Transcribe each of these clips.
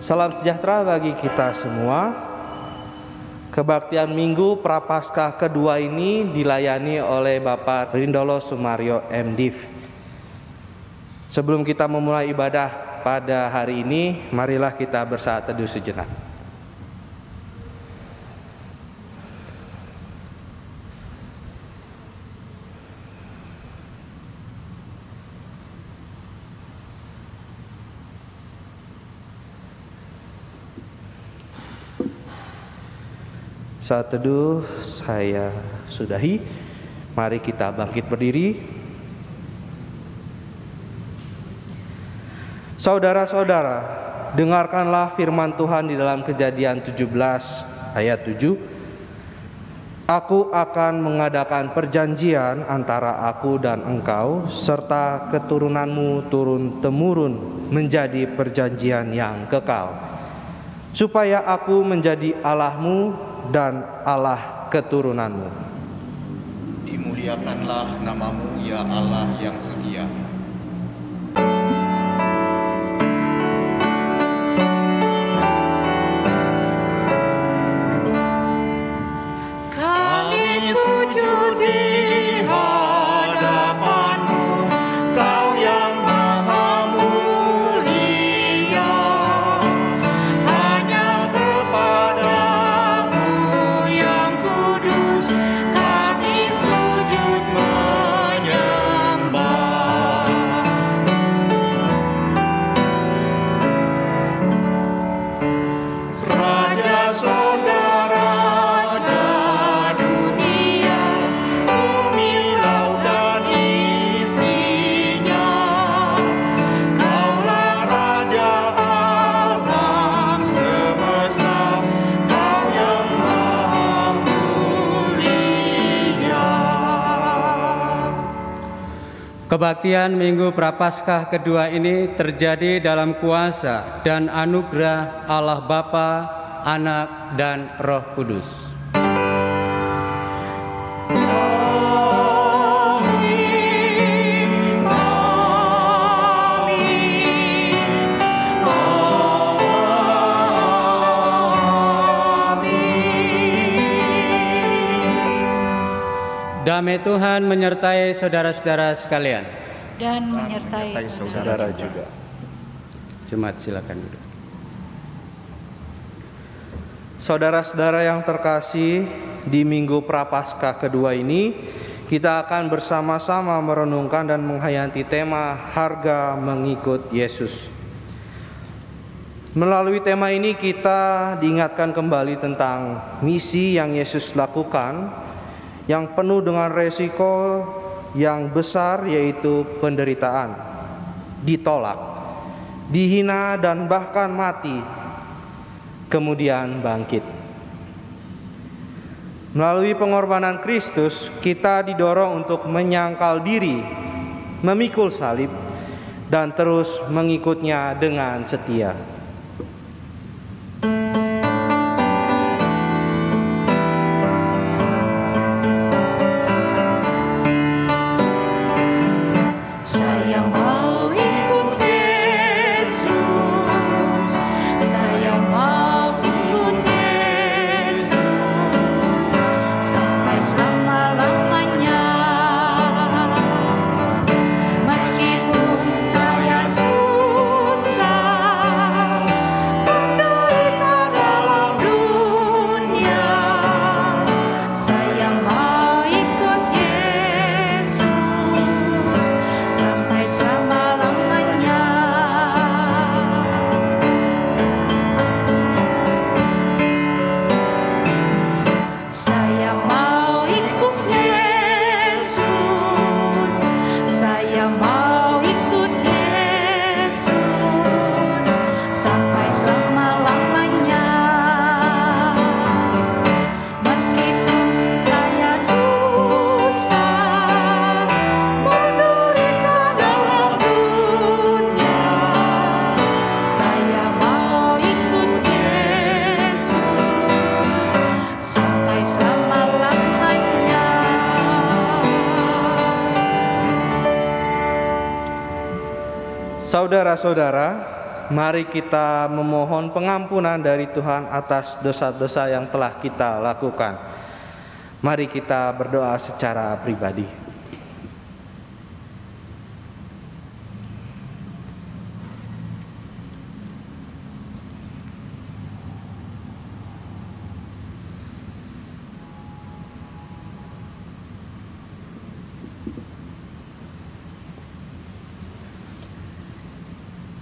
Salam sejahtera bagi kita semua. Kebaktian Minggu Prapaskah kedua ini dilayani oleh Bapak Rindolo Sumario MDiv. Sebelum kita memulai ibadah pada hari ini, marilah kita bersaat teduh sejenak. Saat teduh saya sudahi. Mari kita bangkit berdiri. Saudara-saudara, dengarkanlah firman Tuhan di dalam Kejadian 17 ayat 7. Aku akan mengadakan perjanjian antara aku dan engkau serta keturunanmu turun-temurun menjadi perjanjian yang kekal, supaya aku menjadi Allahmu dan Allah keturunanmu. Dimuliakanlah namamu ya Allah yang setia. Kami sujud di hadapanmu, Kau yang Maha Mulia. Hanya kepadamu yang kudus kami sujud menyembah. Raja saudara Kebaktian Minggu Prapaskah kedua ini terjadi dalam kuasa dan anugerah Allah Bapa, Anak, dan Roh Kudus. Damai Tuhan menyertai saudara-saudara sekalian. Dan menyertai saudara juga. Jemaat silakan duduk. Saudara-saudara yang terkasih, di Minggu Prapaskah kedua ini kita akan bersama-sama merenungkan dan menghayati tema harga mengikut Yesus. Melalui tema ini kita diingatkan kembali tentang misi yang Yesus lakukan, yang penuh dengan resiko yang besar, yaitu penderitaan, ditolak, dihina, dan bahkan mati, kemudian bangkit. Melalui pengorbanan Kristus, kita didorong untuk menyangkal diri, memikul salib, dan terus mengikutnya dengan setia. Saudara-saudara, mari kita memohon pengampunan dari Tuhan atas dosa-dosa yang telah kita lakukan. Mari kita berdoa secara pribadi.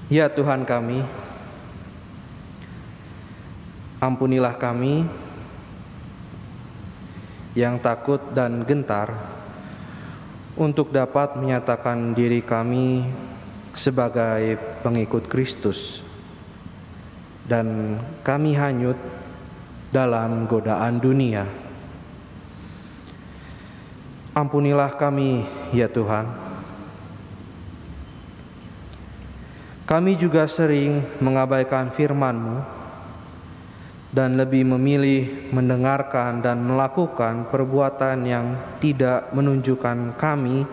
Ya Tuhan kami, ampunilah kami yang takut dan gentar untuk dapat menyatakan diri kami sebagai pengikut Kristus, dan kami hanyut dalam godaan dunia. Ampunilah kami, ya Tuhan. Kami juga sering mengabaikan firman-Mu dan lebih memilih mendengarkan dan melakukan perbuatan yang tidak menunjukkan kami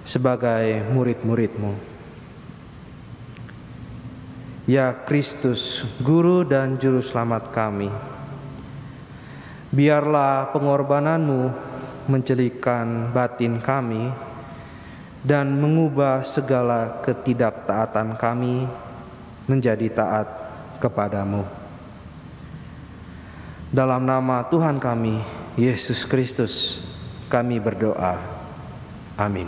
sebagai murid-murid-Mu. Ya Kristus, Guru dan Juru Selamat kami, biarlah pengorbanan-Mu mencelikkan batin kami dan mengubah segala ketidaktaatan kami menjadi taat kepadamu. Dalam nama Tuhan kami, Yesus Kristus, kami berdoa. Amin.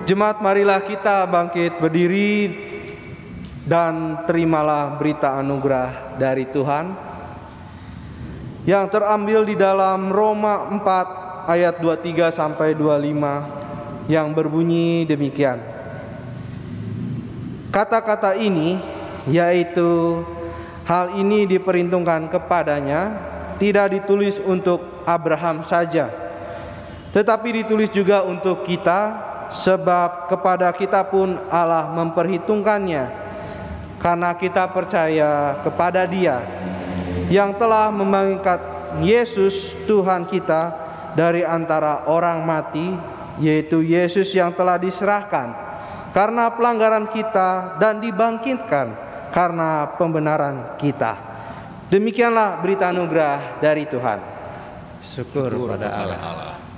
Jemaat, marilah kita bangkit berdiri dan terimalah berita anugerah dari Tuhan yang terambil di dalam Roma 4 ayat 23 sampai 25 yang berbunyi demikian. Kata-kata ini, yaitu hal ini diperhitungkan kepadanya, tidak ditulis untuk Abraham saja, tetapi ditulis juga untuk kita, sebab kepada kita pun Allah memperhitungkannya, karena kita percaya kepada Dia yang telah membangkitkan Yesus Tuhan kita dari antara orang mati, yaitu Yesus yang telah diserahkan karena pelanggaran kita dan dibangkitkan karena pembenaran kita. Demikianlah berita anugerah dari Tuhan. Syukur pada Allah.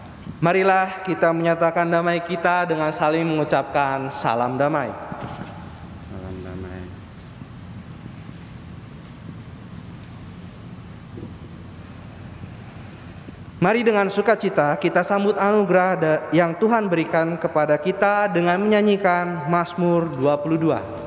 Marilah kita menyatakan damai kita dengan saling mengucapkan salam damai. Salam damai. Mari dengan sukacita kita sambut anugerah yang Tuhan berikan kepada kita dengan menyanyikan Mazmur 22.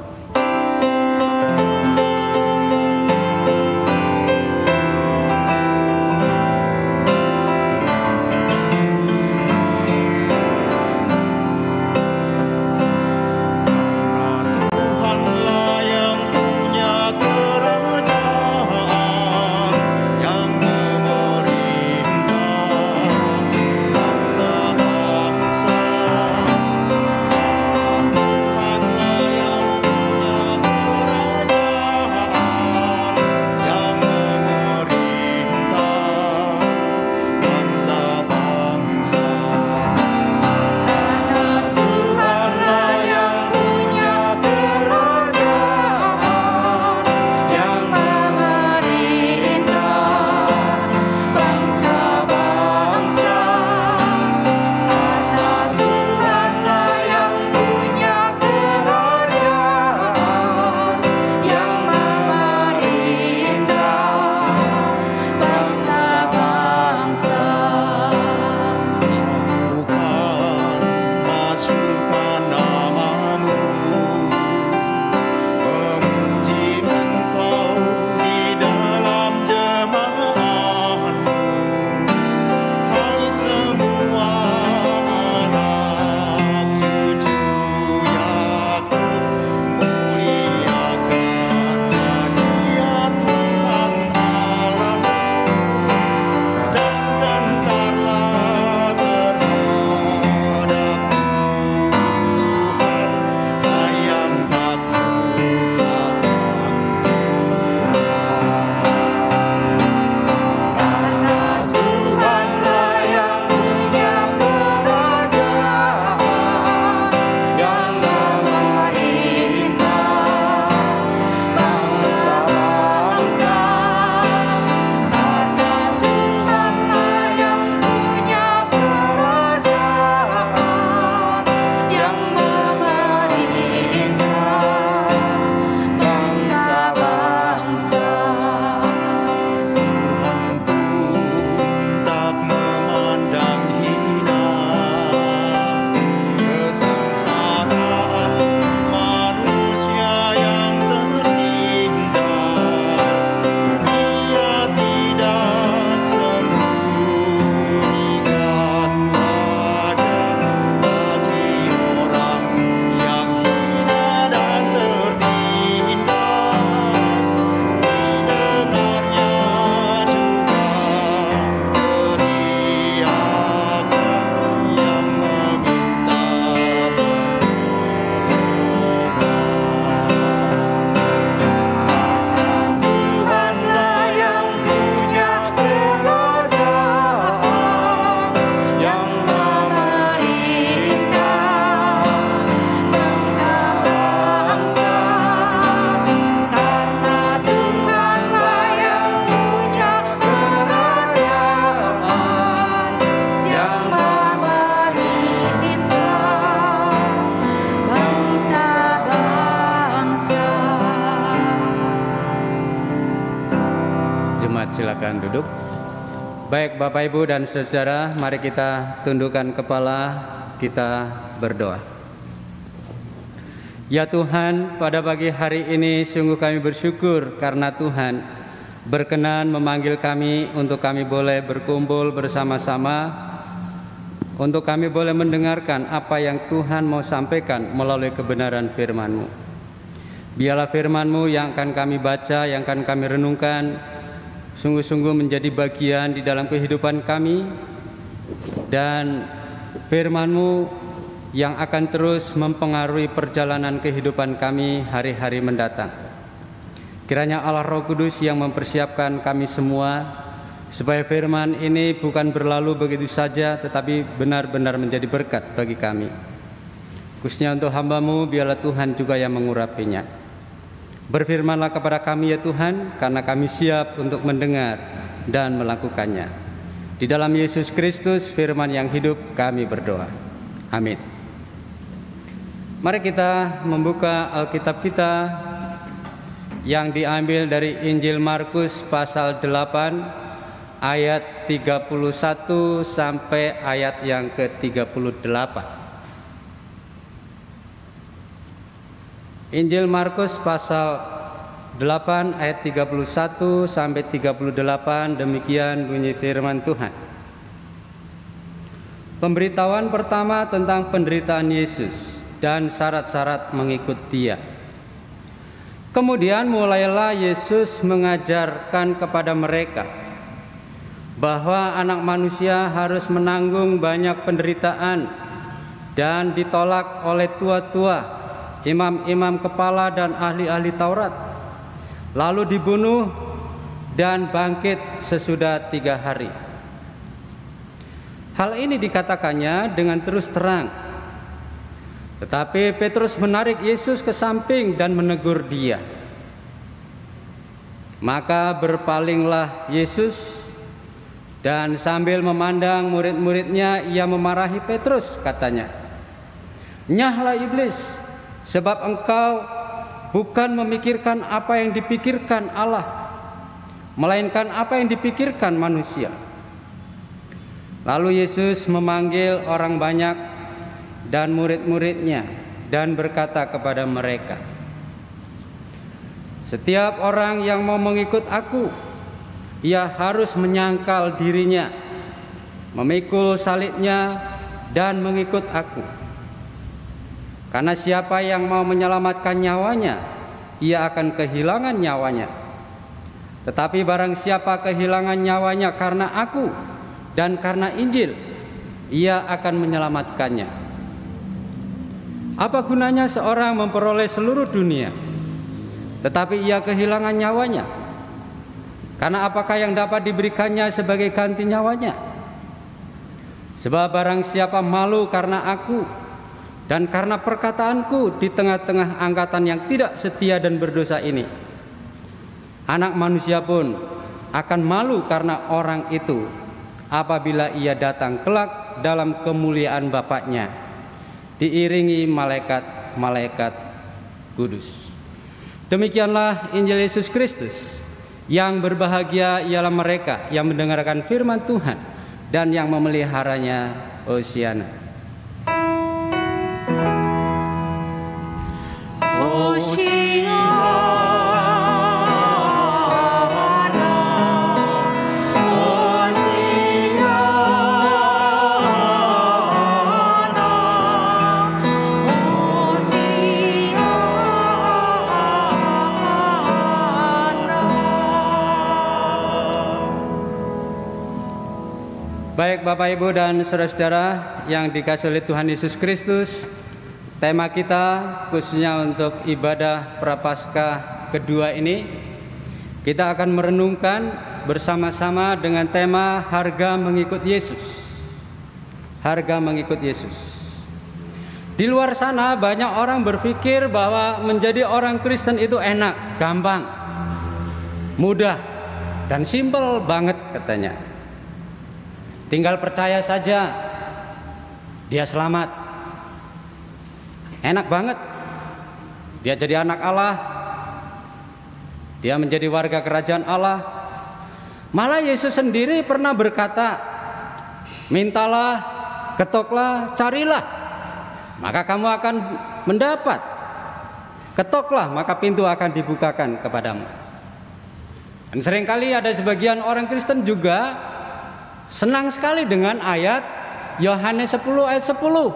Silakan duduk. Baik Bapak Ibu dan Saudara, mari kita tundukkan kepala, kita berdoa. Ya Tuhan, pada pagi hari ini sungguh kami bersyukur karena Tuhan berkenan memanggil kami untuk kami boleh berkumpul bersama-sama, untuk kami boleh mendengarkan apa yang Tuhan mau sampaikan melalui kebenaran firman-Mu. Biarlah firman-Mu yang akan kami baca, yang akan kami renungkan, sungguh-sungguh menjadi bagian di dalam kehidupan kami, dan firman-Mu yang akan terus mempengaruhi perjalanan kehidupan kami hari-hari mendatang. Kiranya Allah Roh Kudus yang mempersiapkan kami semua, supaya firman ini bukan berlalu begitu saja, tetapi benar-benar menjadi berkat bagi kami. Khususnya untuk hamba-Mu, biarlah Tuhan juga yang mengurapinya. Berfirmanlah kepada kami ya Tuhan, karena kami siap untuk mendengar dan melakukannya. Di dalam Yesus Kristus, firman yang hidup, kami berdoa. Amin. Mari kita membuka Alkitab kita yang diambil dari Injil Markus pasal 8 ayat 31 sampai ayat yang ke-38. Injil Markus pasal 8 ayat 31 sampai 38, demikian bunyi firman Tuhan. Pemberitahuan pertama tentang penderitaan Yesus dan syarat-syarat mengikut Dia. Kemudian mulailah Yesus mengajarkan kepada mereka bahwa anak manusia harus menanggung banyak penderitaan dan ditolak oleh tua-tua, imam-imam kepala dan ahli-ahli Taurat, lalu dibunuh dan bangkit sesudah 3 hari. Hal ini dikatakannya dengan terus terang. Tetapi Petrus menarik Yesus ke samping dan menegur Dia. Maka berpalinglah Yesus dan sambil memandang murid-muridnya, Ia memarahi Petrus, katanya, "Nyahlah iblis, sebab engkau bukan memikirkan apa yang dipikirkan Allah, melainkan apa yang dipikirkan manusia." Lalu Yesus memanggil orang banyak dan murid-muridnya dan berkata kepada mereka, "Setiap orang yang mau mengikut aku, ia harus menyangkal dirinya, memikul salibnya dan mengikut aku. Karena siapa yang mau menyelamatkan nyawanya, ia akan kehilangan nyawanya. Tetapi barang siapa kehilangan nyawanya karena aku dan karena Injil, ia akan menyelamatkannya. Apa gunanya seorang memperoleh seluruh dunia, tetapi ia kehilangan nyawanya? Karena apakah yang dapat diberikannya sebagai ganti nyawanya? Sebab barang siapa malu karena aku dan karena perkataanku di tengah-tengah angkatan yang tidak setia dan berdosa ini, Anak Manusia pun akan malu karena orang itu apabila ia datang kelak dalam kemuliaan Bapa-Nya, diiringi malaikat-malaikat kudus." Demikianlah Injil Yesus Kristus. Yang berbahagia ialah mereka yang mendengarkan firman Tuhan dan yang memeliharanya. Hosiana. Baik Bapak Ibu dan saudara-saudara yang dikasihi oleh Tuhan Yesus Kristus, tema kita khususnya untuk ibadah Prapaskah kedua ini, kita akan merenungkan bersama-sama dengan tema harga mengikut Yesus. Harga mengikut Yesus. Di luar sana banyak orang berpikir bahwa menjadi orang Kristen itu enak, gampang, mudah, dan simpel banget katanya. Tinggal percaya saja, dia selamat. Enak banget. Dia jadi anak Allah. Dia menjadi warga kerajaan Allah. Malah Yesus sendiri pernah berkata, "Mintalah, ketoklah, carilah, maka kamu akan mendapat. Ketoklah, maka pintu akan dibukakan kepadamu." Dan seringkali ada sebagian orang Kristen juga senang sekali dengan ayat Yohanes 10 ayat 10.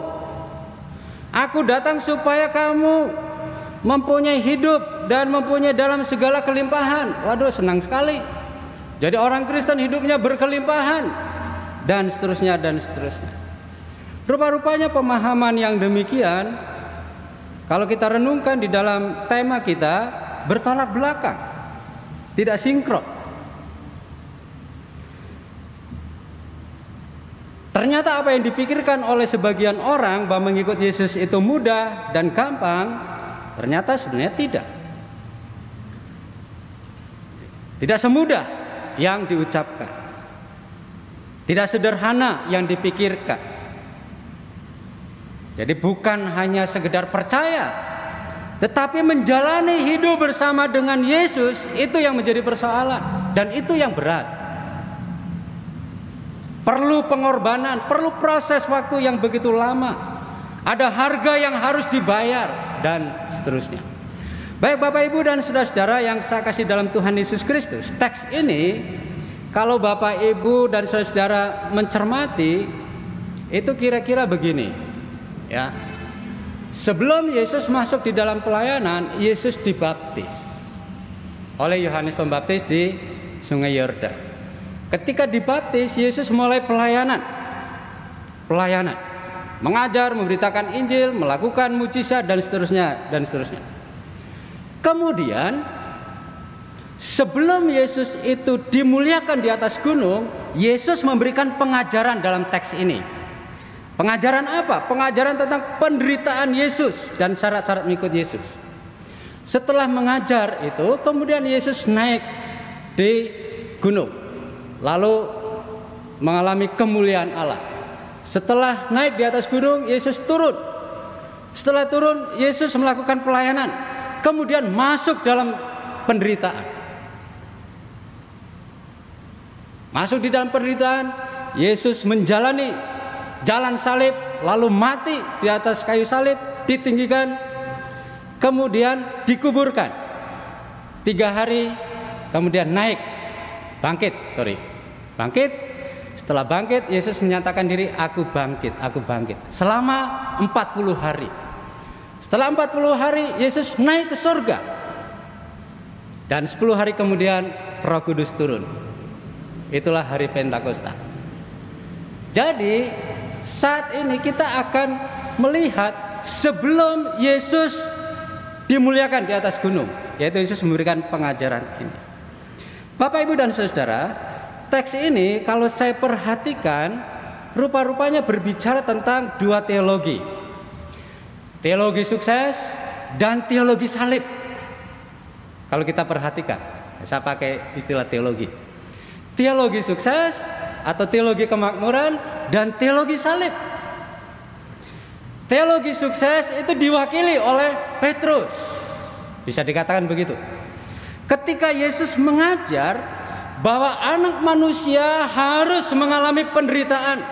"Aku datang supaya kamu mempunyai hidup dan mempunyai dalam segala kelimpahan." Waduh, senang sekali. Jadi orang Kristen hidupnya berkelimpahan dan seterusnya dan seterusnya. Rupa-rupanya pemahaman yang demikian, kalau kita renungkan di dalam tema kita, bertolak belakang, tidak sinkron. Ternyata apa yang dipikirkan oleh sebagian orang bahwa mengikut Yesus itu mudah dan gampang, ternyata sebenarnya tidak. Tidak semudah yang diucapkan. Tidak sederhana yang dipikirkan. Jadi bukan hanya sekedar percaya, tetapi menjalani hidup bersama dengan Yesus itu yang menjadi persoalan, dan itu yang berat. perlu pengorbanan, perlu proses waktu yang begitu lama, ada harga yang harus dibayar, dan seterusnya. Baik Bapak Ibu dan saudara-saudara yang saya kasih dalam Tuhan Yesus Kristus, teks ini kalau Bapak Ibu dan saudara-saudara mencermati, itu kira-kira begini, ya. Sebelum Yesus masuk di dalam pelayanan, Yesus dibaptis oleh Yohanes Pembaptis di Sungai Yordan. Ketika dibaptis, Yesus mulai pelayanan, mengajar, memberitakan Injil, melakukan mujizat, dan seterusnya, dan seterusnya. Kemudian sebelum Yesus itu dimuliakan di atas gunung, Yesus memberikan pengajaran dalam teks ini. Pengajaran apa? Pengajaran tentang penderitaan Yesus dan syarat-syarat mengikut Yesus. Setelah mengajar itu, kemudian Yesus naik di gunung, lalu mengalami kemuliaan Allah. Setelah naik di atas gunung, Yesus turun. Setelah turun, Yesus melakukan pelayanan, kemudian masuk dalam penderitaan. Masuk di dalam penderitaan, Yesus menjalani jalan salib, lalu mati di atas kayu salib, ditinggikan, kemudian dikuburkan 3 hari, kemudian naik, bangkit. Setelah bangkit, Yesus menyatakan diri, aku bangkit, selama 40 hari. Setelah 40 hari, Yesus naik ke surga, dan 10 hari kemudian Roh Kudus turun. Itulah hari Pentakosta. Jadi saat ini kita akan melihat sebelum Yesus dimuliakan di atas gunung, yaitu Yesus memberikan pengajaran ini. Bapak, Ibu, dan saudara, teks ini kalau saya perhatikan, rupa-rupanya berbicara tentang 2 teologi. Teologi sukses dan teologi salib. Kalau kita perhatikan, saya pakai istilah teologi. Teologi sukses atau teologi kemakmuran dan teologi salib. Teologi sukses itu diwakili oleh Petrus. Bisa dikatakan begitu. Ketika Yesus mengajar bahwa anak manusia harus mengalami penderitaan,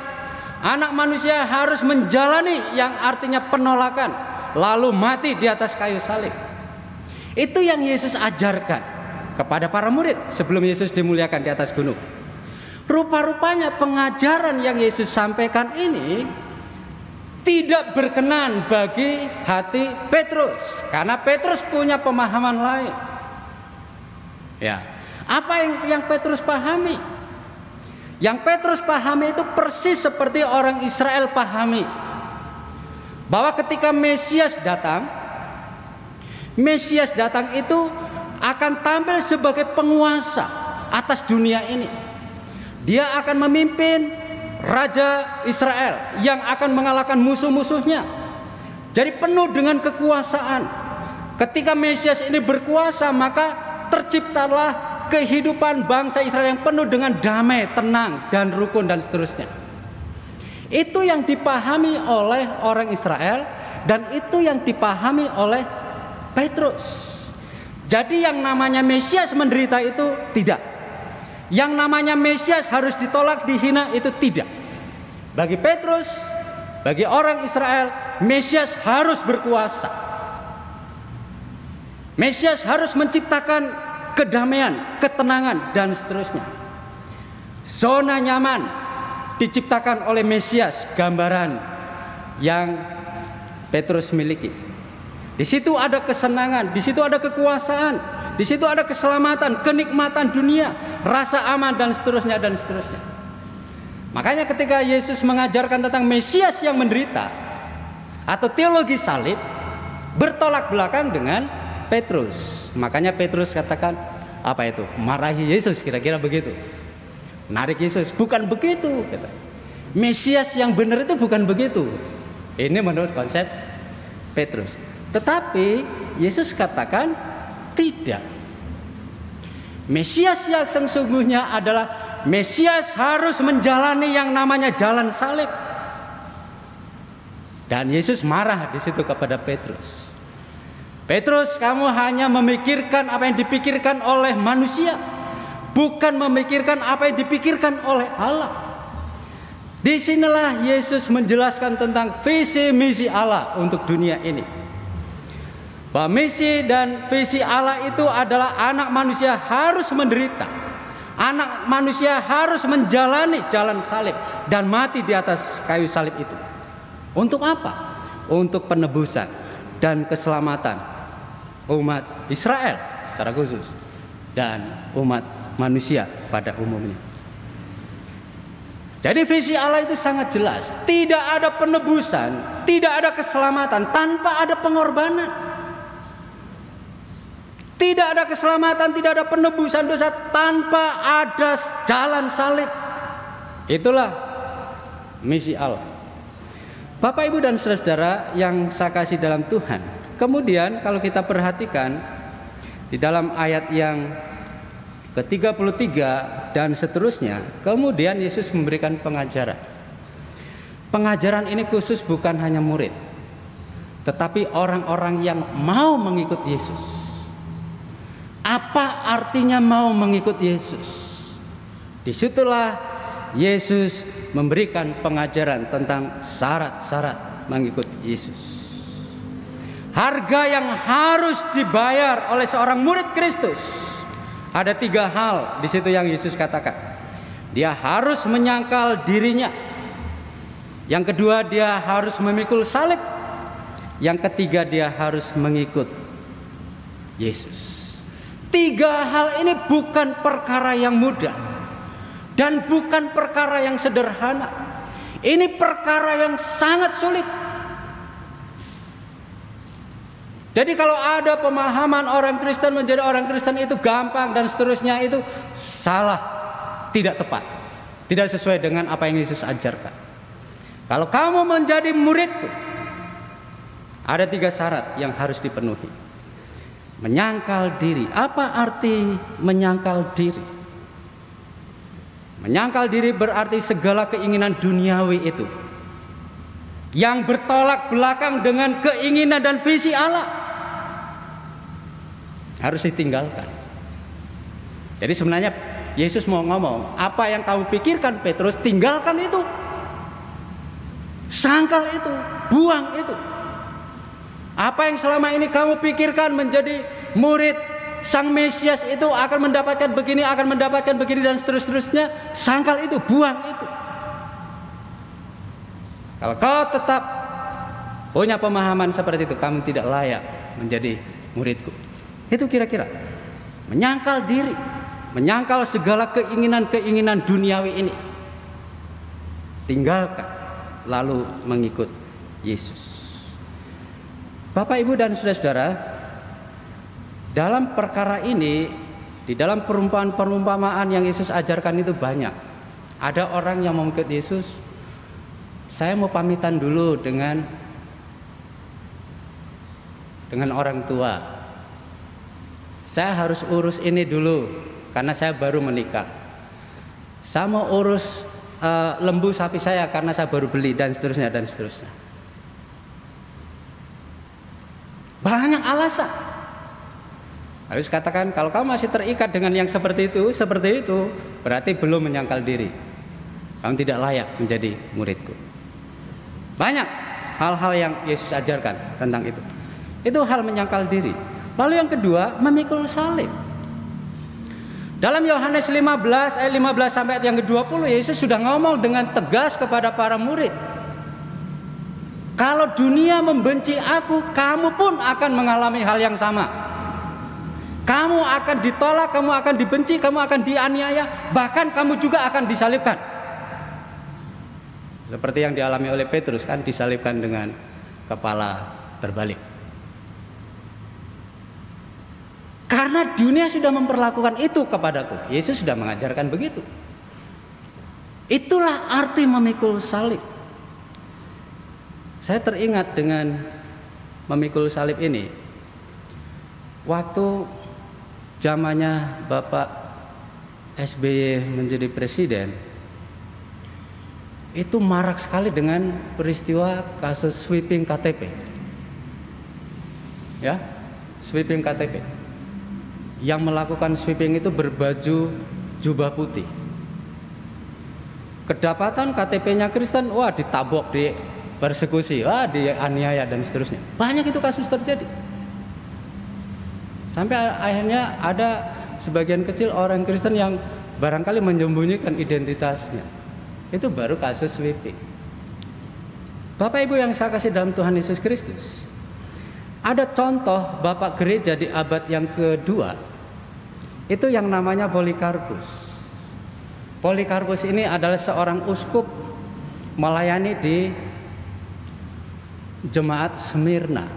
anak manusia harus menjalani yang artinya penolakan, lalu mati di atas kayu salib. Itu yang Yesus ajarkan kepada para murid sebelum Yesus dimuliakan di atas gunung. Rupa-rupanya pengajaran yang Yesus sampaikan ini tidak berkenan bagi hati Petrus, karena Petrus punya pemahaman lain. Ya, apa yang Petrus pahami? Yang Petrus pahami itu persis seperti orang Israel pahami, bahwa ketika Mesias datang itu akan tampil sebagai penguasa atas dunia ini. Dia akan memimpin Raja Israel yang akan mengalahkan musuh-musuhnya. Jadi penuh dengan kekuasaan. Ketika Mesias ini berkuasa, maka terciptalah kehidupan bangsa Israel yang penuh dengan damai, tenang, dan rukun, dan seterusnya. Itu yang dipahami oleh orang Israel, dan itu yang dipahami oleh Petrus. Jadi yang namanya Mesias menderita itu tidak. Yang namanya Mesias harus ditolak, dihina, itu tidak. Bagi Petrus, bagi orang Israel, Mesias harus berkuasa. Mesias harus menciptakan kedamaian, ketenangan, dan seterusnya. Zona nyaman diciptakan oleh Mesias, gambaran yang Petrus miliki. Di situ ada kesenangan, di situ ada kekuasaan, di situ ada keselamatan, kenikmatan dunia, rasa aman, dan seterusnya, dan seterusnya. Makanya ketika Yesus mengajarkan tentang Mesias yang menderita atau teologi salib, bertolak belakang dengan Petrus. Makanya Petrus katakan, apa itu? Marahi Yesus, kira-kira begitu. Menarik Yesus, bukan begitu, kata. Mesias yang benar itu bukan begitu. Ini menurut konsep Petrus. Tetapi Yesus katakan tidak. Mesias yang sesungguhnya adalah Mesias harus menjalani yang namanya jalan salib. Dan Yesus marah di situ kepada Petrus. Petrus, kamu hanya memikirkan apa yang dipikirkan oleh manusia, bukan memikirkan apa yang dipikirkan oleh Allah. Disinilah Yesus menjelaskan tentang visi misi Allah untuk dunia ini. Bahwa misi dan visi Allah itu adalah anak manusia harus menderita. Anak manusia harus menjalani jalan salib dan mati di atas kayu salib itu. Untuk apa? Untuk penebusan dan keselamatan umat Israel secara khusus dan umat manusia pada umumnya. Jadi visi Allah itu sangat jelas. Tidak ada penebusan, tidak ada keselamatan tanpa ada pengorbanan. Tidak ada keselamatan, tidak ada penebusan dosa tanpa ada jalan salib. Itulah misi Allah. Bapak, Ibu, dan saudara yang saya kasih dalam Tuhan. Kemudian kalau kita perhatikan di dalam ayat yang ke-33 dan seterusnya, kemudian Yesus memberikan pengajaran. Pengajaran ini khusus bukan hanya murid, tetapi orang-orang yang mau mengikut Yesus. Apa artinya mau mengikut Yesus? Disitulah Yesus memberikan pengajaran tentang syarat-syarat mengikut Yesus. Harga yang harus dibayar oleh seorang murid Kristus. Ada 3 hal di situ yang Yesus katakan. Dia harus menyangkal dirinya. Yang kedua, dia harus memikul salib. Yang ketiga, dia harus mengikut Yesus. 3 hal ini bukan perkara yang mudah dan bukan perkara yang sederhana. Ini perkara yang sangat sulit. Jadi kalau ada pemahaman orang Kristen menjadi orang Kristen itu gampang dan seterusnya, itu salah, tidak tepat, tidak sesuai dengan apa yang Yesus ajarkan. Kalau kamu menjadi muridku, ada 3 syarat yang harus dipenuhi. Menyangkal diri. Apa arti menyangkal diri? Menyangkal diri berarti segala keinginan duniawi itu yang bertolak belakang dengan keinginan dan visi Allah harus ditinggalkan. Jadi sebenarnya Yesus mau ngomong, apa yang kamu pikirkan Petrus, tinggalkan itu. Sangkal itu, buang itu. Apa yang selama ini kamu pikirkan menjadi murid Sang Mesias itu akan mendapatkan begini, akan mendapatkan begini dan seterusnya, sangkal itu, buang itu. Kalau kau tetap punya pemahaman seperti itu, kamu tidak layak menjadi muridku. Itu kira-kira menyangkal diri, menyangkal segala keinginan-keinginan duniawi ini. Tinggalkan, lalu mengikut Yesus. Bapak, Ibu, dan saudara-saudara, dalam perkara ini, di dalam perumpamaan-perumpamaan yang Yesus ajarkan itu banyak. Ada orang yang mau mengikut Yesus, saya mau pamitan dulu dengan orang tua. Saya harus urus ini dulu karena saya baru menikah. Saya mau urus lembu sapi saya karena saya baru beli, dan seterusnya dan seterusnya. Banyak alasan. Harus katakan, kalau kamu masih terikat dengan yang seperti itu, berarti belum menyangkal diri. Kamu tidak layak menjadi muridku. Banyak hal-hal yang Yesus ajarkan tentang itu. Itu hal menyangkal diri. Lalu yang kedua, memikul salib. Dalam Yohanes 15 ayat 15 sampai ayat yang ke-20, Yesus sudah ngomong dengan tegas kepada para murid. Kalau dunia membenci aku, kamu pun akan mengalami hal yang sama. Kamu akan ditolak, kamu akan dibenci, kamu akan dianiaya, bahkan kamu juga akan disalibkan. Seperti yang dialami oleh Petrus, kan disalibkan dengan kepala terbalik. Karena dunia sudah memperlakukan itu kepadaku. Yesus sudah mengajarkan begitu. Itulah arti memikul salib. Saya teringat dengan memikul salib ini. Waktu zamannya Bapak SBY menjadi presiden, itu marak sekali dengan peristiwa kasus sweeping KTP. Ya, sweeping KTP. Yang melakukan sweeping itu berbaju jubah putih. kedapatan KTP-nya Kristen, wah ditabok, persekusi, dianiaya dan seterusnya. Banyak itu kasus terjadi. Sampai akhirnya ada sebagian kecil orang Kristen yang barangkali menyembunyikan identitasnya. Itu baru kasus WP. Bapak Ibu yang saya kasih dalam Tuhan Yesus Kristus, ada contoh Bapak gereja di abad yang kedua, itu yang namanya Polikarpus. Polikarpus ini adalah seorang uskup melayani di jemaat Smyrna.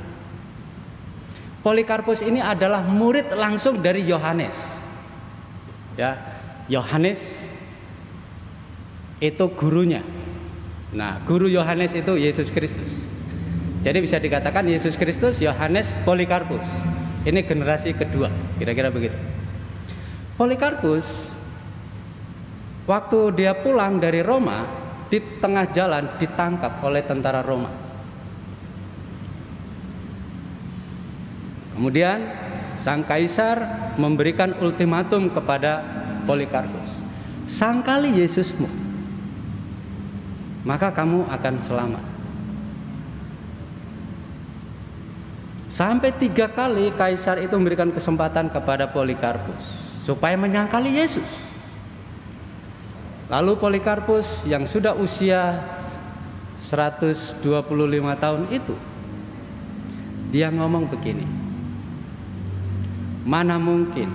Polikarpus ini adalah murid langsung dari Yohanes. Ya, Yohanes itu gurunya. Nah, guru Yohanes itu Yesus Kristus. Jadi bisa dikatakan Yesus Kristus, Yohanes, Polikarpus. Ini generasi kedua, kira-kira begitu. Polikarpus waktu dia pulang dari Roma, di tengah jalan ditangkap oleh tentara Roma. Kemudian sang kaisar memberikan ultimatum kepada Polikarpus. Sangkali Yesusmu, maka kamu akan selamat. Sampai 3 kali kaisar itu memberikan kesempatan kepada Polikarpus supaya menyangkali Yesus. Lalu Polikarpus yang sudah usia 125 tahun itu, dia ngomong begini, mana mungkin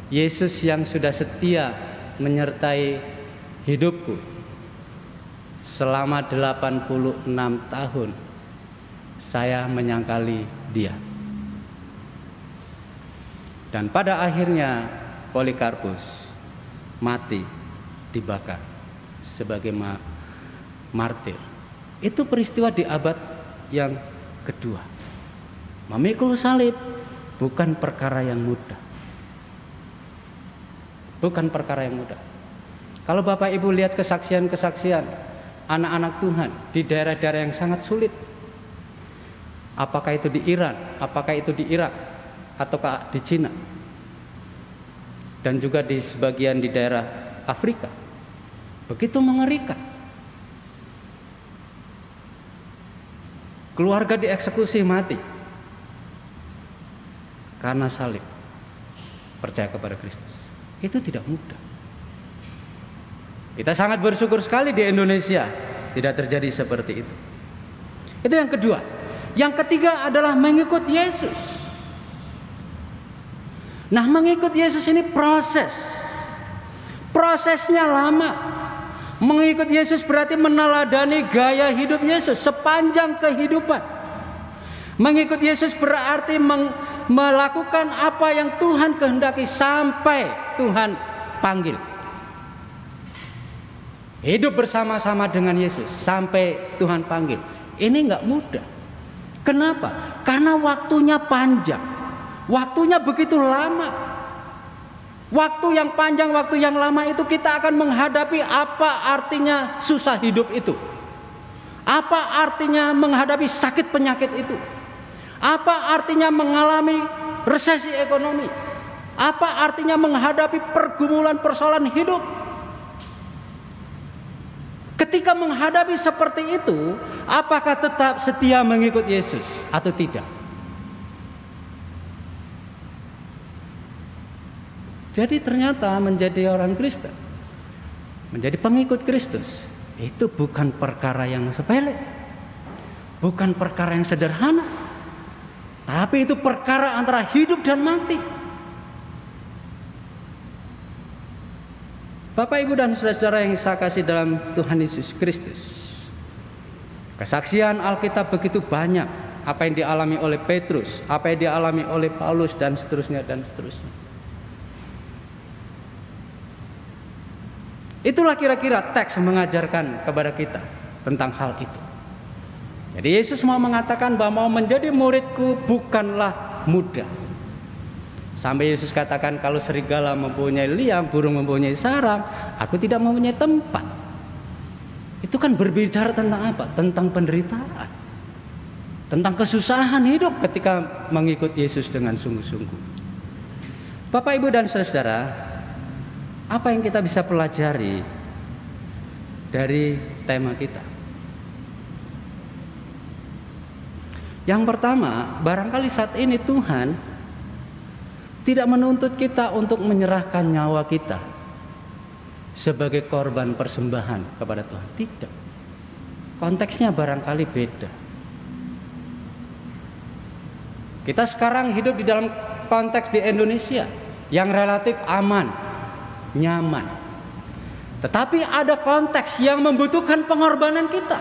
Yesus yang sudah setia menyertai hidupku selama 86 tahun, saya menyangkali dia. Dan pada akhirnya Polikarpus mati dibakar sebagai martir. Itu peristiwa di abad yang kedua. Memikul salib bukan perkara yang mudah. Bukan perkara yang mudah. Kalau Bapak Ibu lihat kesaksian-kesaksian anak-anak Tuhan di daerah-daerah yang sangat sulit, apakah itu di Iran, apakah itu di Irak, ataukah di Cina, dan juga di sebagian di daerah Afrika, begitu mengerikan. Keluarga dieksekusi mati karena salib, percaya kepada Kristus. Itu tidak mudah. Kita sangat bersyukur sekali di Indonesia tidak terjadi seperti itu. Itu yang kedua. Yang ketiga adalah mengikut Yesus. Nah, mengikut Yesus ini proses. Prosesnya lama. Mengikut Yesus berarti meneladani gaya hidup Yesus sepanjang kehidupan. Mengikut Yesus berarti melakukan apa yang Tuhan kehendaki sampai Tuhan panggil. Hidup bersama-sama dengan Yesus sampai Tuhan panggil. Ini enggak mudah. Kenapa? Karena waktunya panjang. Waktunya begitu lama. Waktu yang panjang, waktu yang lama itu kita akan menghadapi apa artinya susah hidup itu. Apa artinya menghadapi sakit penyakit itu. Apa artinya mengalami resesi ekonomi. Apa artinya menghadapi pergumulan persoalan hidup. Ketika menghadapi seperti itu, apakah tetap setia mengikut Yesus atau tidak? Jadi ternyata menjadi orang Kristen, menjadi pengikut Kristus, itu bukan perkara yang sepele, bukan perkara yang sederhana, tapi itu perkara antara hidup dan mati. Bapak, Ibu, dan saudara-saudara yang saya kasih dalam Tuhan Yesus Kristus, kesaksian Alkitab begitu banyak. Apa yang dialami oleh Petrus, apa yang dialami oleh Paulus, dan seterusnya dan seterusnya. Itulah kira-kira teks mengajarkan kepada kita tentang hal itu. Jadi Yesus mau mengatakan bahwa mau menjadi muridku bukanlah mudah. Sampai Yesus katakan, kalau serigala mempunyai liang, burung mempunyai sarang, aku tidak mempunyai tempat. Itu kan berbicara tentang apa? Tentang penderitaan, tentang kesusahan hidup ketika mengikut Yesus dengan sungguh-sungguh. Bapak, Ibu, dan saudara, Apa yang kita bisa pelajari dari tema kita? Yang pertama, barangkali saat ini Tuhan tidak menuntut kita untuk menyerahkan nyawa kita sebagai korban persembahan kepada Tuhan. Tidak. Konteksnya barangkali beda. Kita sekarang hidup di dalam konteks di Indonesia yang relatif aman, nyaman. Tetapi ada konteks yang membutuhkan pengorbanan kita.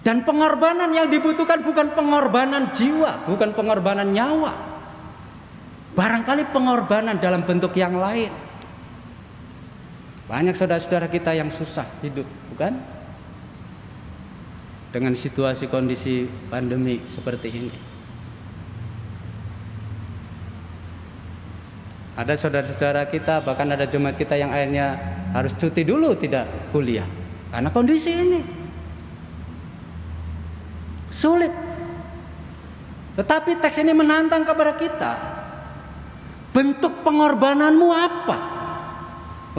Dan pengorbanan yang dibutuhkan bukan pengorbanan jiwa, bukan pengorbanan nyawa. Barangkali pengorbanan dalam bentuk yang lain. Banyak saudara-saudara kita yang susah hidup, bukan? Dengan situasi kondisi pandemi seperti ini. Ada saudara-saudara kita, bahkan ada jemaat kita yang akhirnya harus cuti dulu tidak kuliah karena kondisi ini. Sulit. Tetapi teks ini menantang kepada kita. Bentuk pengorbananmu apa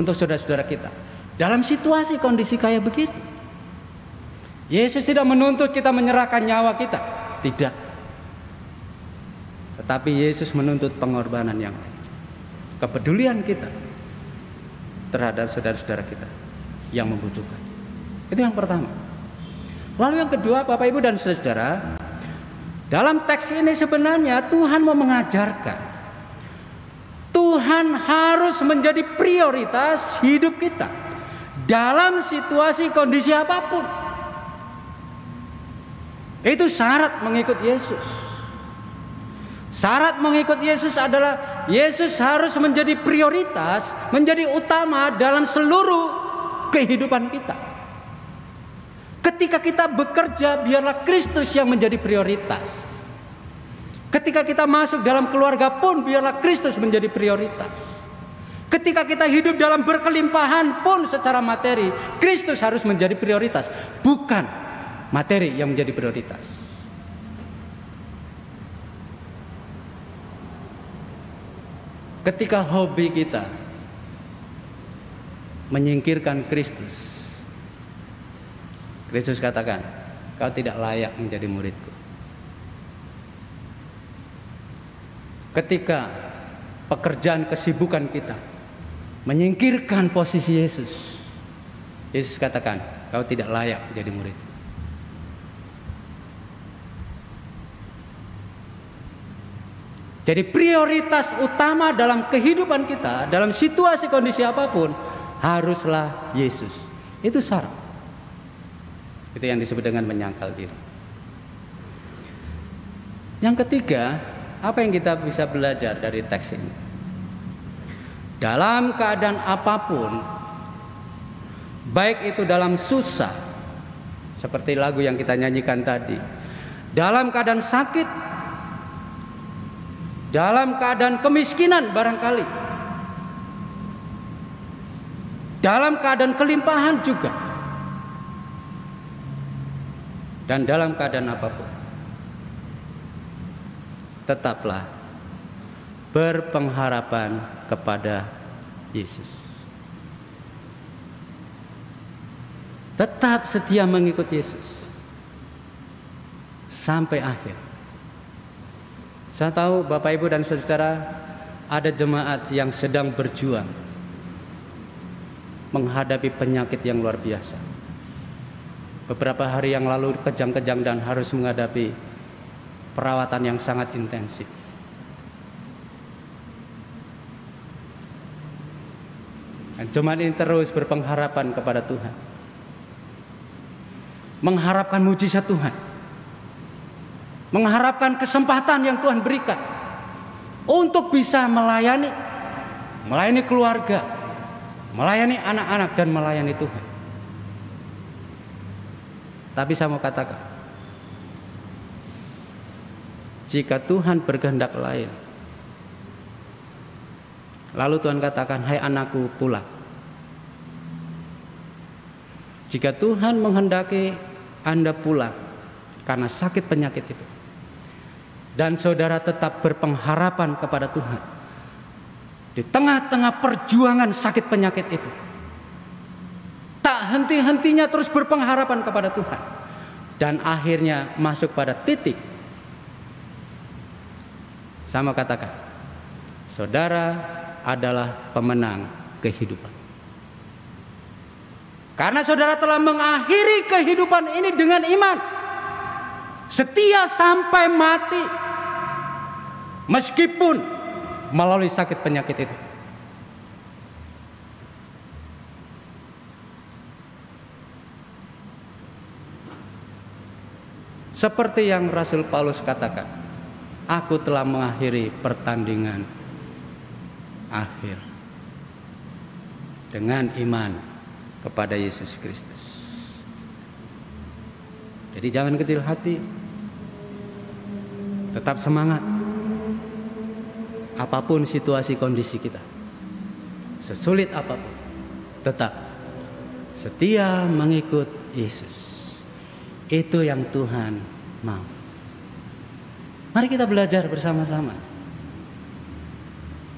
untuk saudara-saudara kita dalam situasi kondisi kayak begitu? Yesus tidak menuntut kita menyerahkan nyawa kita, tidak. Tetapi Yesus menuntut pengorbanan yang lain. Kepedulian kita terhadap saudara-saudara kita yang membutuhkan. Itu yang pertama. Lalu yang kedua, Bapak Ibu dan saudara-saudara, dalam teks ini sebenarnya Tuhan mau mengajarkan Tuhan harus menjadi prioritas hidup kita dalam situasi kondisi apapun. Itu syarat mengikut Yesus. Syarat mengikut Yesus adalah Yesus harus menjadi prioritas, menjadi utama dalam seluruh kehidupan kita. Ketika kita bekerja, biarlah Kristus yang menjadi prioritas. Ketika kita masuk dalam keluarga pun, biarlah Kristus menjadi prioritas. Ketika kita hidup dalam berkelimpahan pun secara materi, Kristus harus menjadi prioritas, bukan materi yang menjadi prioritas. Ketika hobi kita menyingkirkan Kristus, Kristus katakan, kau tidak layak menjadi muridku. Ketika pekerjaan kesibukan kita menyingkirkan posisi Yesus, Yesus katakan, kau tidak layak menjadi muridku. Jadi prioritas utama dalam kehidupan kita, dalam situasi kondisi apapun, haruslah Yesus. Itu syarat. Itu yang disebut dengan menyangkal diri. Yang ketiga, apa yang kita bisa belajar dari teks ini? Dalam keadaan apapun, baik itu dalam susah, seperti lagu yang kita nyanyikan tadi, dalam keadaan sakit, dalam keadaan kemiskinan barangkali, dalam keadaan kelimpahan juga, dan dalam keadaan apapun, tetaplah berpengharapan kepada Yesus. Tetap setia mengikut Yesus sampai akhir. Saya tahu Bapak Ibu dan saudara, ada jemaat yang sedang berjuang menghadapi penyakit yang luar biasa. Beberapa hari yang lalu kejang-kejang dan harus menghadapi perawatan yang sangat intensif. Dan jemaat ini terus berpengharapan kepada Tuhan, mengharapkan mujizat Tuhan, mengharapkan kesempatan yang Tuhan berikan untuk bisa melayani keluarga, melayani anak-anak, dan melayani Tuhan. Tapi saya mau katakan, jika Tuhan berkehendak lain, lalu Tuhan katakan, hai anakku, pulang. Jika Tuhan menghendaki Anda pulang karena sakit penyakit itu, dan saudara tetap berpengharapan kepada Tuhan, Di tengah-tengah perjuangan sakit penyakit itu, tak henti-hentinya terus berpengharapan kepada Tuhan. Dan akhirnya masuk pada titik, sama katakan, saudara adalah pemenang kehidupan. Karena saudara telah mengakhiri kehidupan ini dengan iman, setia sampai mati, meskipun melalui sakit penyakit itu. Seperti yang Rasul Paulus katakan, aku telah mengakhiri pertandingan akhir dengan iman kepada Yesus Kristus. Jadi jangan kecil hati, tetap semangat. Apapun situasi kondisi kita, sesulit apapun, tetap setia mengikut Yesus. Itu yang Tuhan mau. Mari kita belajar bersama-sama.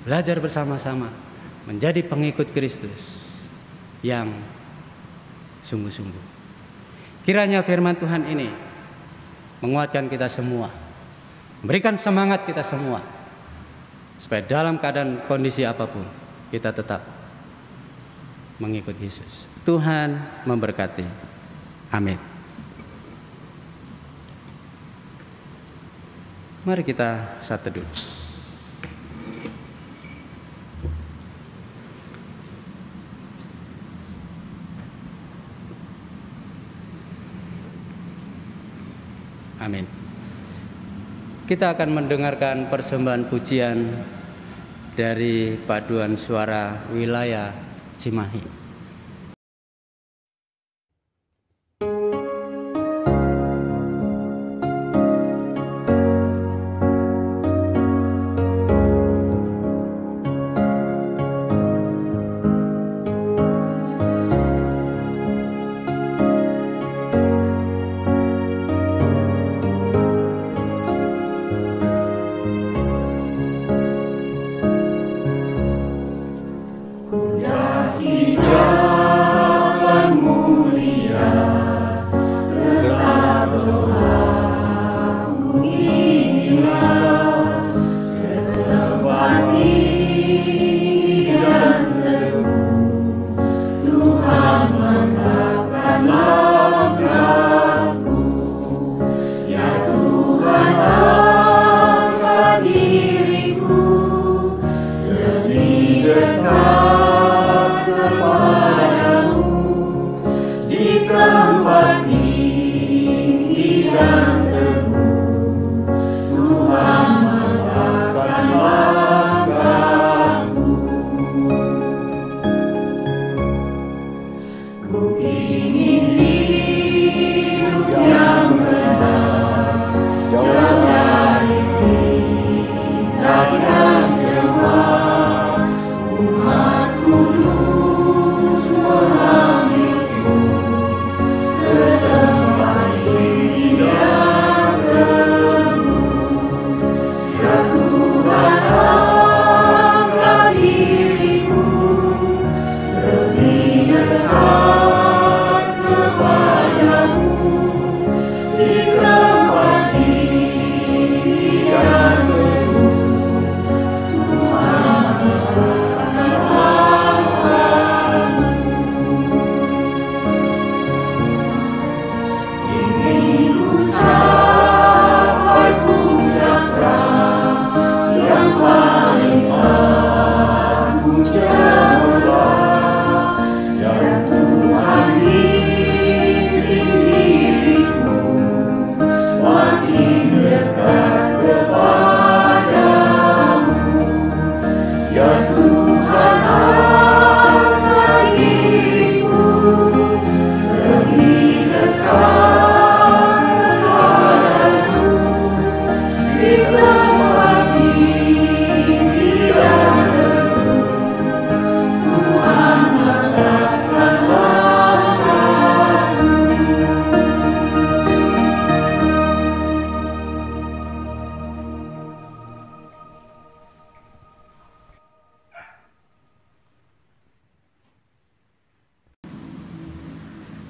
Belajar bersama-sama menjadi pengikut Kristus yang sungguh-sungguh. Kiranya firman Tuhan ini menguatkan kita semua, memberikan semangat kita semua, supaya dalam keadaan kondisi apapun kita tetap mengikut Yesus. Tuhan memberkati. Amin. Mari kita saat teduh. Amin. Kita akan mendengarkan persembahan pujian dari paduan suara wilayah Cimahi. Hijau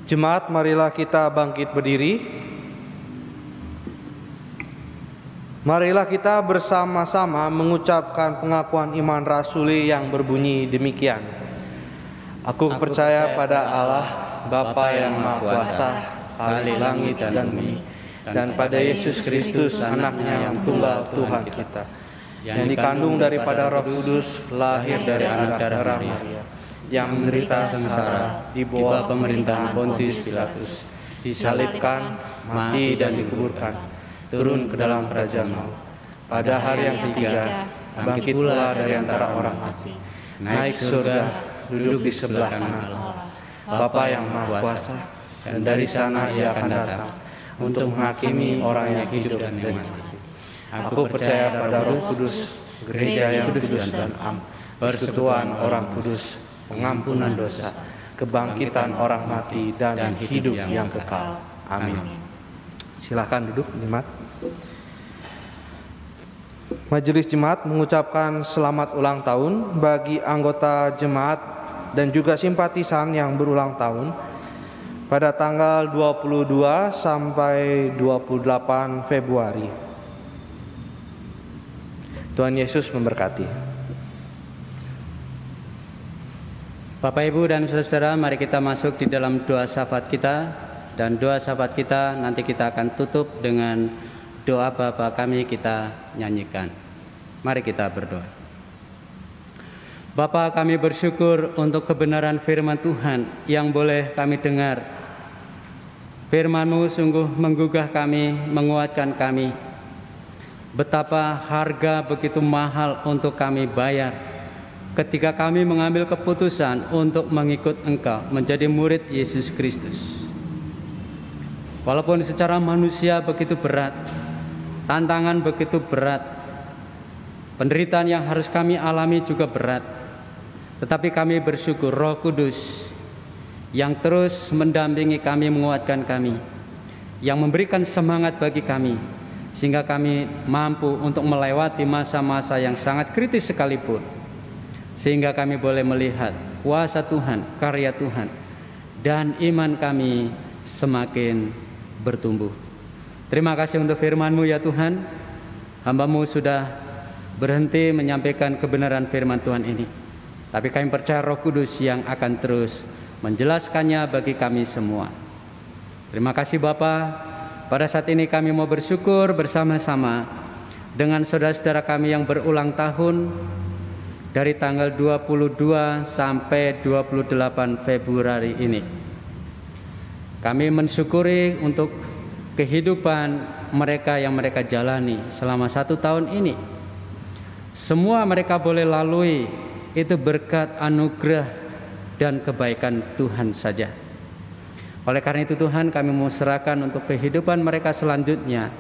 Jemaat, marilah kita bangkit berdiri. Marilah kita bersama-sama mengucapkan pengakuan iman rasuli yang berbunyi demikian. Aku percaya pada Allah, Bapa yang Maha Kuasa, Khalik langit dan bumi, dan pada Yesus Kristus, Anaknya yang tunggal Tuhan kita, yang dikandung daripada Roh Kudus, lahir dari anak darah Maria, yang menderita sengsara di bawah pemerintahan Pontius Pilatus, disalibkan, mati dan dikuburkan, turun ke dalam kerajaan maut. Pada hari yang ketiga, bangkit pula dari antara orang mati, naik surga, duduk di sebelah kanan Allah, Bapa yang Maha Kuasa, dan dari sana Ia akan datang untuk menghakimi orang yang hidup dan yang mati. Aku percaya pada Roh Kudus, gereja yang kudus dan am, persekutuan orang kudus, pengampunan dosa, kebangkitan orang mati, dan hidup yang kekal. Amin. Silakan duduk, jemaat. Majelis Jemaat mengucapkan selamat ulang tahun bagi anggota jemaat dan juga simpatisan yang berulang tahun pada tanggal 22 sampai 28 Februari. Tuhan Yesus memberkati. Bapak, Ibu, dan saudara-saudara, mari kita masuk di dalam doa syafaat kita. Dan doa syafaat kita nanti kita akan tutup dengan doa Bapa kami kita nyanyikan. Mari kita berdoa. Bapa, kami bersyukur untuk kebenaran firman Tuhan yang boleh kami dengar. Firman-Mu sungguh menggugah kami, menguatkan kami. Betapa harga begitu mahal untuk kami bayar ketika kami mengambil keputusan untuk mengikut Engkau menjadi murid Yesus Kristus. Walaupun secara manusia begitu berat, tantangan begitu berat, penderitaan yang harus kami alami juga berat, tetapi kami bersyukur Roh Kudus yang terus mendampingi kami, menguatkan kami, yang memberikan semangat bagi kami, sehingga kami mampu untuk melewati masa-masa yang sangat kritis sekalipun, sehingga kami boleh melihat kuasa Tuhan, karya Tuhan, dan iman kami semakin bertumbuh. Terima kasih untuk firman-Mu ya Tuhan. Hamba-Mu sudah berhenti menyampaikan kebenaran firman Tuhan ini, tapi kami percaya Roh Kudus yang akan terus menjelaskannya bagi kami semua. Terima kasih Bapa. Pada saat ini kami mau bersyukur bersama-sama dengan saudara-saudara kami yang berulang tahun dari tanggal 22 sampai 28 Februari ini. Kami mensyukuri untuk kehidupan mereka yang mereka jalani selama 1 tahun ini. Semua mereka boleh lalui itu berkat anugerah dan kebaikan Tuhan saja. Oleh karena itu Tuhan, kami mau serahkan untuk kehidupan mereka selanjutnya.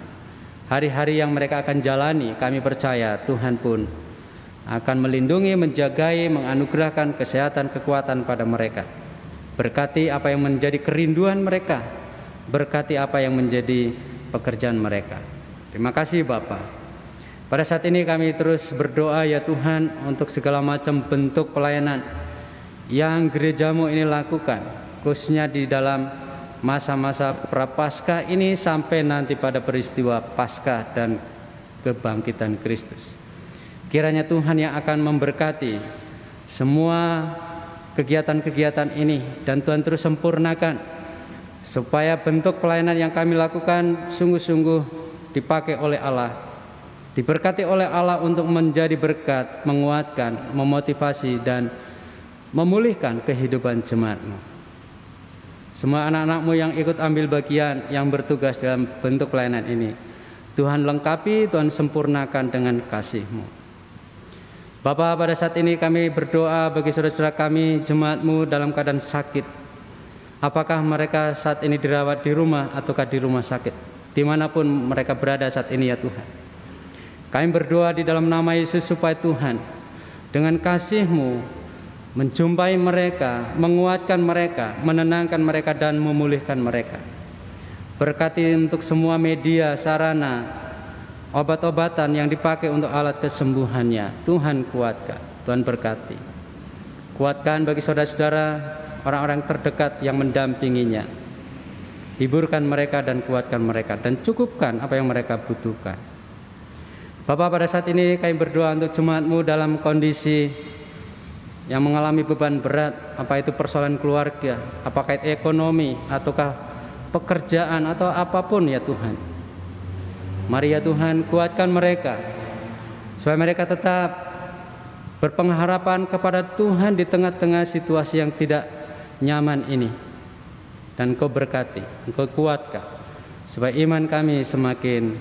Hari-hari yang mereka akan jalani, kami percaya Tuhan pun akan melindungi, menjagai, menganugerahkan kesehatan, kekuatan pada mereka. Berkati apa yang menjadi kerinduan mereka, berkati apa yang menjadi pekerjaan mereka. Terima kasih Bapa. Pada saat ini kami terus berdoa ya Tuhan untuk segala macam bentuk pelayanan yang gereja-Mu ini lakukan, khususnya di dalam masa-masa prapaskah ini sampai nanti pada peristiwa Paskah dan kebangkitan Kristus. Kiranya Tuhan yang akan memberkati semua kegiatan-kegiatan ini, dan Tuhan terus sempurnakan supaya bentuk pelayanan yang kami lakukan sungguh-sungguh dipakai oleh Allah, diberkati oleh Allah untuk menjadi berkat, menguatkan, memotivasi, dan memulihkan kehidupan jemaat-Mu. Semua anak-anak-Mu yang ikut ambil bagian, yang bertugas dalam bentuk pelayanan ini, Tuhan lengkapi, Tuhan sempurnakan dengan kasih-Mu. Bapa, pada saat ini kami berdoa bagi saudara-saudara kami, jemaat-Mu dalam keadaan sakit. Apakah mereka saat ini dirawat di rumah ataukah di rumah sakit, dimanapun mereka berada saat ini ya Tuhan. Kami berdoa di dalam nama Yesus supaya Tuhan dengan kasih-Mu menjumpai mereka, menguatkan mereka, menenangkan mereka, dan memulihkan mereka. Berkati untuk semua media, sarana, obat-obatan yang dipakai untuk alat kesembuhannya. Tuhan kuatkan, Tuhan berkati. Kuatkan bagi saudara-saudara, orang-orang terdekat yang mendampinginya. hiburkan mereka dan kuatkan mereka, dan cukupkan apa yang mereka butuhkan. Bapa, pada saat ini kami berdoa untuk jemaat-Mu dalam kondisi yang mengalami beban berat, apa itu persoalan keluarga, apakah itu ekonomi, ataukah pekerjaan, atau apapun ya Tuhan. Mari ya Tuhan, kuatkan mereka, supaya mereka tetap berpengharapan kepada Tuhan di tengah-tengah situasi yang tidak nyaman ini. Dan Engkau berkati, Engkau kuatkan, supaya iman kami semakin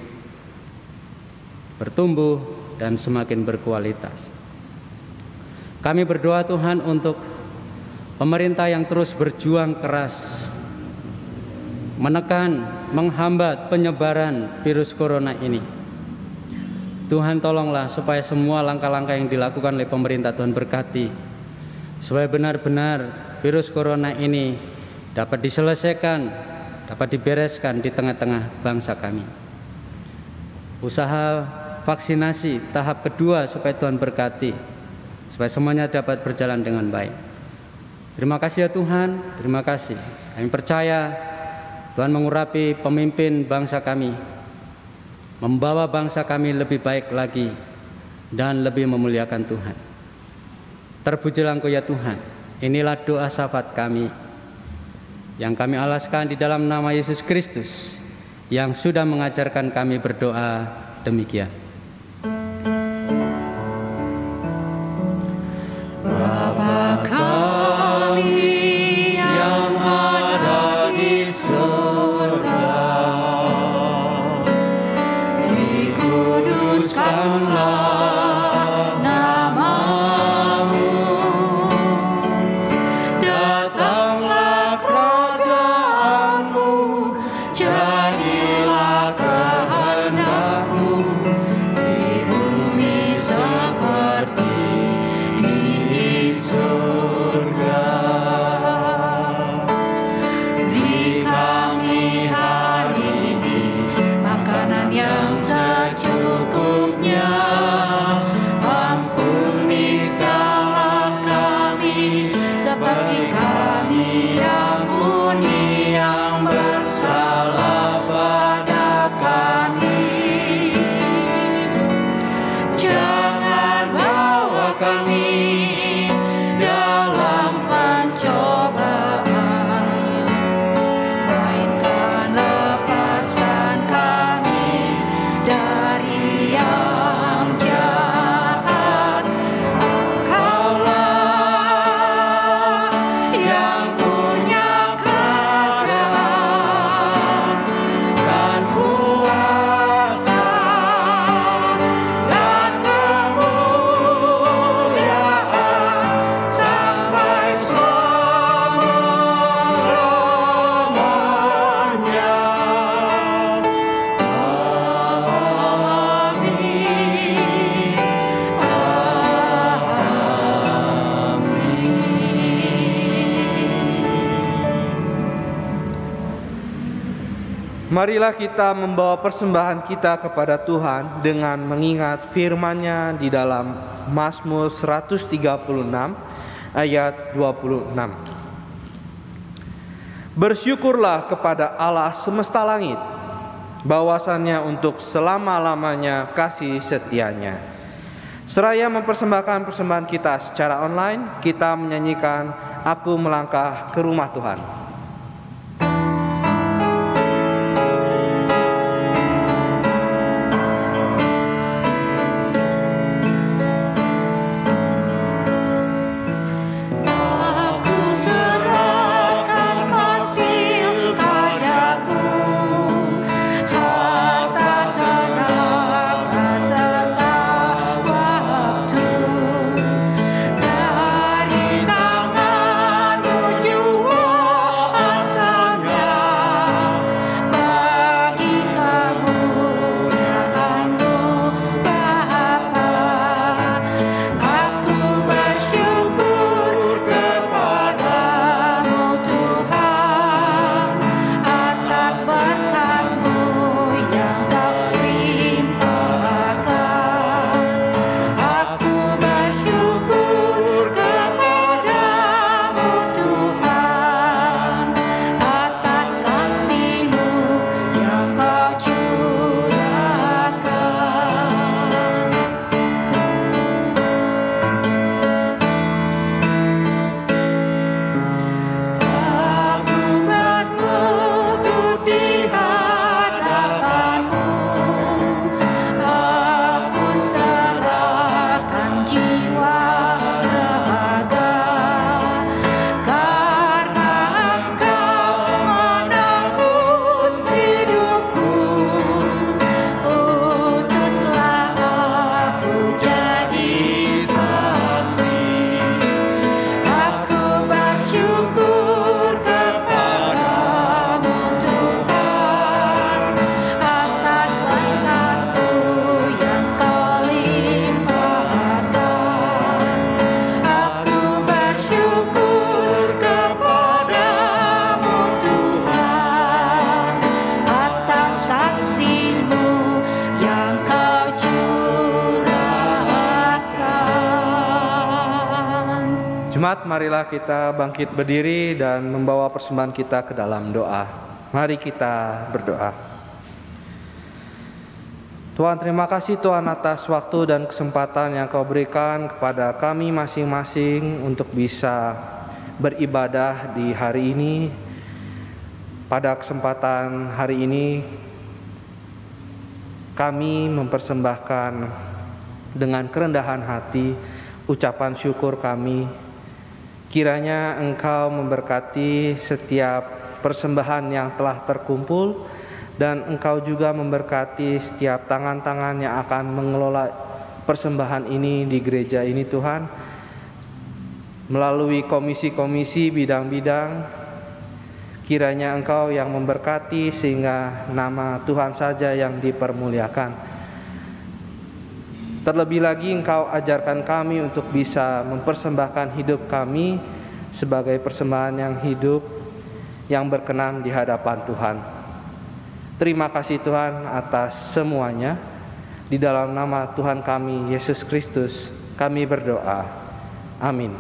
bertumbuh dan semakin berkualitas. Kami berdoa Tuhan untuk pemerintah yang terus berjuang keras menekan, menghambat penyebaran virus corona ini. Tuhan tolonglah supaya semua langkah-langkah yang dilakukan oleh pemerintah Tuhan berkati, supaya benar-benar virus corona ini dapat diselesaikan, dapat dibereskan di tengah-tengah bangsa kami. Usaha vaksinasi tahap kedua supaya Tuhan berkati, supaya semuanya dapat berjalan dengan baik. Terima kasih ya Tuhan, terima kasih. Kami percaya Tuhan mengurapi pemimpin bangsa kami, membawa bangsa kami lebih baik lagi dan lebih memuliakan Tuhan. Terpujilah Engkau ya Tuhan. Inilah doa syafaat kami yang kami alaskan di dalam nama Yesus Kristus yang sudah mengajarkan kami berdoa demikian. Bapa kami yang ada di surga, dikuduskanlah nama-Mu, datanglah kerajaan-Mu, jadilah kehendak-Mu di bumi seperti di surga. Beri kami hari ini makanan yang secukupnya, ampuni salah kami seperti kami ampuni yang bersalah pada kami. Jangan bawa kami dalam pencobaan, melainkan lepaskan kami dari yang jahat. Sebab Kaulah yang punya kerajaan dan kuasa dan kemuliaan sampai selama-lamanya. Marilah kita membawa persembahan kita kepada Tuhan dengan mengingat firman-Nya di dalam Mazmur 136 ayat 26. Bersyukurlah kepada Allah semesta langit, bahwasannya untuk selama-lamanya kasih setianya. Seraya mempersembahkan persembahan kita secara online, kita menyanyikan Aku Melangkah ke Rumah Tuhan. Aku serahkan hasil karyaku, harta tenaga serta waktu, dari tangan-Mu jua Jemaat, marilah kita bangkit berdiri dan membawa persembahan kita ke dalam doa. Mari kita berdoa. Tuhan, terima kasih Tuhan atas waktu dan kesempatan yang Kau berikan kepada kami masing-masing untuk bisa beribadah di hari ini. Pada kesempatan hari ini kami mempersembahkan dengan kerendahan hati ucapan syukur kami. Kiranya Engkau memberkati setiap persembahan yang telah terkumpul, dan Engkau juga memberkati setiap tangan-tangan yang akan mengelola persembahan ini di gereja ini Tuhan, melalui komisi-komisi bidang-bidang. Kiranya Engkau yang memberkati sehingga nama Tuhan saja yang dipermuliakan. Terlebih lagi Engkau ajarkan kami untuk bisa mempersembahkan hidup kami sebagai persembahan yang hidup, yang berkenan di hadapan Tuhan. Terima kasih Tuhan atas semuanya. Di dalam nama Tuhan kami Yesus Kristus kami berdoa. Amin.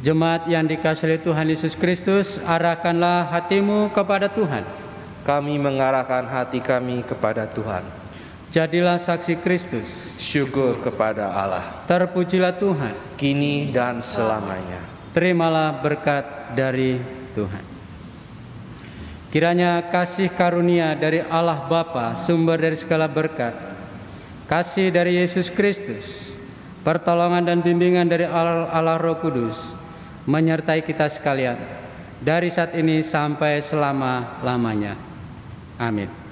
Jemaat yang dikasihi Tuhan Yesus Kristus, arahkanlah hatimu kepada Tuhan. Kami mengarahkan hati kami kepada Tuhan. Jadilah saksi Kristus. Syukur kepada Allah. Terpujilah Tuhan. Kini dan selamanya. Terimalah berkat dari Tuhan. Kiranya kasih karunia dari Allah Bapa, sumber dari segala berkat, kasih dari Yesus Kristus, pertolongan dan bimbingan dari Allah Roh Kudus, menyertai kita sekalian dari saat ini sampai selama-lamanya. Amin.